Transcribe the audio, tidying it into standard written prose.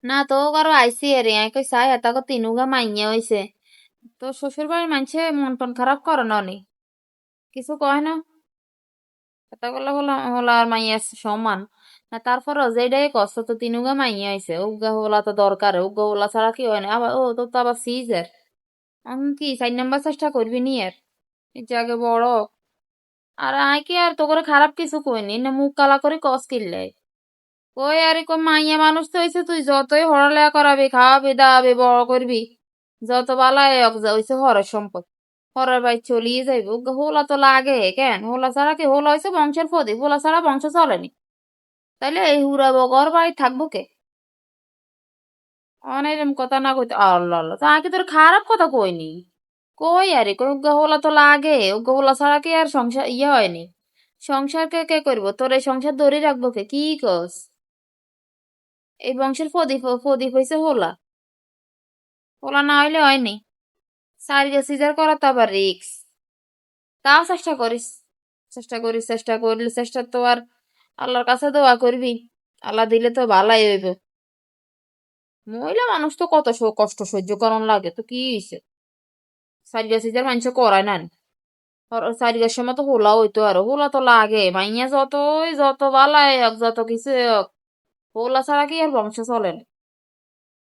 না তো কারো আইসি আরে আই কই সাই এতাকে তিনুগা মাইয়া হইছে তো শ্বশুর বাড়ির মানুষে মন টন খারাপ করে না নি কিছু কয় না কথা বলা হলো হলো আর মাইয়া সমান না তারপরও যেটাই কষ্ট তো তিনুগা মাইয়া হইছে উগা হলা তো দরকার উগা হলা ছাড়া কি হয় না আবার ও তো আবার সিজার আমি কি 4 নম্বর চেষ্টা করবি নি আর এই যে আগে বড় আর আই কি আর তো করে খারাপ কিছু কইনি না মুখ কালা করে কস কিনলে ওই আরে কই মাইয়া মানুষ তো হইছে তুই যতই হড়ালেয়া করাবি খাওয়াবি দাওয়াবি বড় করবি যত বালাই হইছে হরের সম্পদ হরের বাই চলিয়ে যাইব হোলা তো লাগে কেন হোলা ছাড়া কি হোলা হয়েছে বংশের প্রদীপ হোলা ছাড়া বংশ চলেনি তাইলে এই হুরা বগর বাড়ি থাকবো কে অনেক কথা না কইতে আল্লাহ আল্লাহ তা আগে তোর খারাপ কথা কইনি কই আরে কই উগা হোলা তো লাগে উগা হোলা ছাড়া কি আর সংসার ইয়ে হয়নি সংসার কে কে করবো তোর এই সংসার ধরে রাখবো কে কি কস এই বংশের প্রদীপ প্রদীপ হয়েছে হোলা হোলা না হইলে হয়নি সারিয়া সিজার করা তো আবার রিক্স তাও চেষ্টা করিস চেষ্টা করিস চেষ্টা করলে চেষ্টা তো আর আল্লাহর কাছে দোয়া করবি আল্লাহ দিলে তো ভালাই হইব মহিলা মানুষ তো কত কষ্ট সহ্য করার লাগে তো কি হইছে সারিয়া সিজার মানুষ করায় না সারিয়ার সময় তো হোলা হইতো আর হোলা তো লাগে মাইয়া যতই যত বালাই হোক যত কিছু হোক হোলা ছাড়া কি আর বংশ চলে না